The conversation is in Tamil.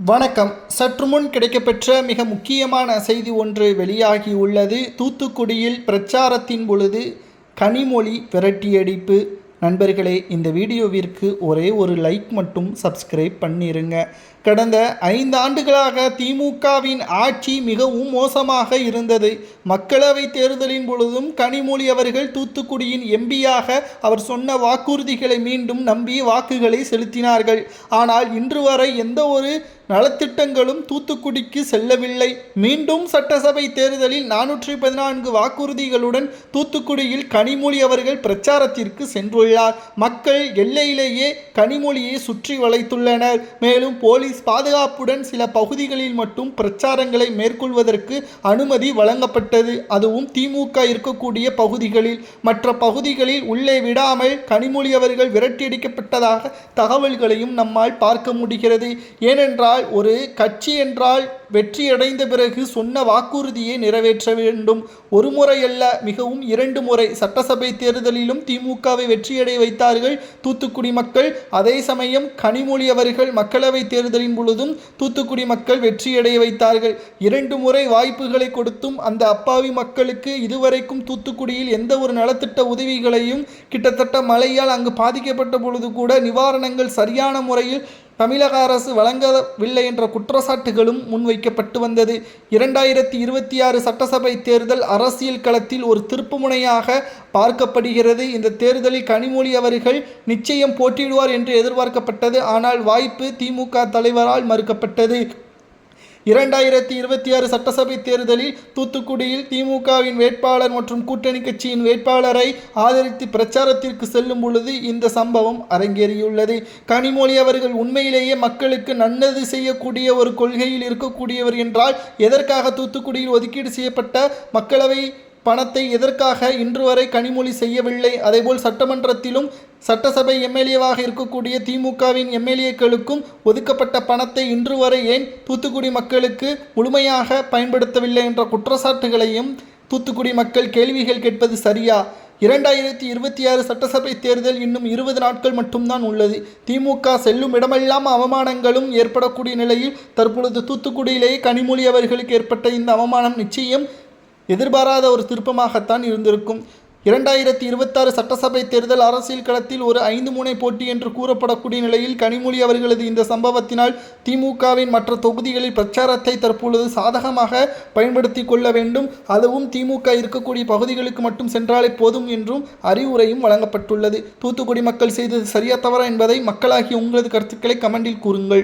வணக்கம். சற்று முன் கிடைக்கப்பெற்ற மிக முக்கியமான செய்தி ஒன்று வெளியாகியுள்ளது. தூத்துக்குடியில் பிரச்சாரத்தின் பொழுது கனிமொழி விரட்டியடிப்பு. நண்பர்களே, இந்த வீடியோவிற்கு ஒரே ஒரு லைக் மட்டும் சப்ஸ்கிரைப் பண்ணிருங்க. கடந்த 5 ஆண்டுகளாக திமுகவின் ஆட்சி மிகவும் மோசமாக இருந்தது. மக்களவை தேர்தலின் பொழுதும் கனிமொழி அவர்கள் தூத்துக்குடியின் எம்பியாக அவர் சொன்ன வாக்குறுதிகளை மீண்டும் நம்பி வாக்குகளை செலுத்தினார்கள். ஆனால் இன்று வரை எந்த ஒரு நலத்திட்டங்களும் தூத்துக்குடிக்கு செல்லவில்லை. மீண்டும் சட்டசபை தேர்தலில் 414 வாக்குறுதிகளுடன் தூத்துக்குடியில் கனிமொழி அவர்கள் பிரச்சாரத்திற்கு சென்றுள்ளார். மக்கள் எல்லையிலேயே கனிமொழியை சுற்றி வளைத்துள்ளனர். மேலும் போலீஸ் பாதுகாப்புடன் சில பகுதிகளில் மட்டும் பிரச்சாரங்களை மேற்கொள்வதற்கு அனுமதி வழங்கப்பட்டது. அதுவும் திமுக இருக்கக்கூடிய பகுதிகளில். மற்ற பகுதிகளில் உள்ளே விடாமல் கனிமொழி அவர்கள் விரட்டியடிக்கப்பட்டதாக தகவல்களையும் நம்மால் பார்க்க முடிகிறது. ஏனென்றால் ஒரு கட்சி என்றால் வெற்றியடைந்த பிறகு சொன்ன வாக்குறுதியை நிறைவேற்ற வேண்டும். ஒரு முறை அல்ல, மிகவும் 2 முறை சட்டசபை தேர்தலிலும் திமுகவை வெற்றியடை வைத்தார்கள் தூத்துக்குடி மக்கள். அதே சமயம் கனிமொழி அவர்கள் மக்களவை தேர்தலின் பொழுதும் தூத்துக்குடி மக்கள் வெற்றியடைய வைத்தார்கள். 2 முறை வாய்ப்புகளை கொடுத்தும் அந்த அப்பாவி மக்களுக்கு இதுவரைக்கும் தூத்துக்குடியில் எந்த ஒரு நலத்திட்ட உதவிகளையும், கிட்டத்தட்ட மழையால் அங்கு பாதிக்கப்பட்ட பொழுது கூட நிவாரணங்கள் சரியான முறையில் தமிழக அரசு வழங்கவில்லை என்ற குற்றச்சாட்டுகளும் முன்வைக்கப்பட்டு வந்தது. 2026 சட்டசபை தேர்தல் அரசியல் களத்தில் ஒரு திருப்புமுனையாக பார்க்கப்படுகிறது. இந்த தேர்தலில் கனிமொழி அவர்கள் நிச்சயம் போட்டியிடுவார் என்று எதிர்பார்க்கப்பட்டது. ஆனால் வாய்ப்பு திமுக தலைவரால் மறுக்கப்பட்டது. 2026 சட்டசபை தேர்தலில் தூத்துக்குடியில் திமுகவின் வேட்பாளர் மற்றும் கூட்டணி கட்சியின் வேட்பாளரை ஆதரித்து பிரச்சாரத்திற்கு செல்லும் பொழுது இந்த சம்பவம் அரங்கேறியுள்ளது. கனிமொழி அவர்கள் உண்மையிலேயே மக்களுக்கு நல்லது செய்யக்கூடிய ஒரு கொள்கையில் இருக்கக்கூடியவர் என்றால் எதற்காக தூத்துக்குடியில் ஒதுக்கீடு செய்யப்பட்ட மக்களவை பணத்தை எதற்காக இன்று வரை கனிமொழி செய்யவில்லை? அதேபோல் சட்டமன்றத்திலும் சட்டசபை எம்எல்ஏவாக இருக்கக்கூடிய திமுகவின் எம்எல்ஏக்களுக்கும் ஒதுக்கப்பட்ட பணத்தை இன்று வரை ஏன் தூத்துக்குடி மக்களுக்கு முழுமையாக பயன்படுத்தவில்லை என்ற குற்றச்சாட்டுகளையும் தூத்துக்குடி மக்கள் கேள்விகள் கேட்பது சரியா? 2026 சட்டசபை தேர்தல் இன்னும் 20 நாட்கள் மட்டும்தான் உள்ளது. திமுக செல்லும் இடமெல்லாம் அவமானங்களும் ஏற்படக்கூடிய நிலையில் தற்பொழுது தூத்துக்குடியிலேயே கனிமொழி அவர்களுக்கு ஏற்பட்ட இந்த அவமானம் நிச்சயம் எதிர்பாராத ஒரு திருப்பமாகத்தான் இருந்திருக்கும். 2026 சட்டசபை தேர்தல் அரசியல் களத்தில் ஒரு 5 முனை போட்டி என்று கூறப்படக்கூடிய நிலையில் கனிமொழி அவர்களது இந்த சம்பவத்தினால் திமுகவின் மற்ற தொகுதிகளில் பிரச்சாரத்தை தற்பொழுது சாதகமாக பயன்படுத்தி கொள்ள வேண்டும். அதுவும் திமுக இருக்கக்கூடிய பகுதிகளுக்கு மட்டும் சென்றாலே போதும் என்றும் அறிவுரையும் வழங்கப்பட்டுள்ளது. தூத்துக்குடி மக்கள் செய்தது சரியா தவறா என்பதை மக்களாகிய உங்களது கருத்துக்களை கமெண்டில் கூறுங்கள்.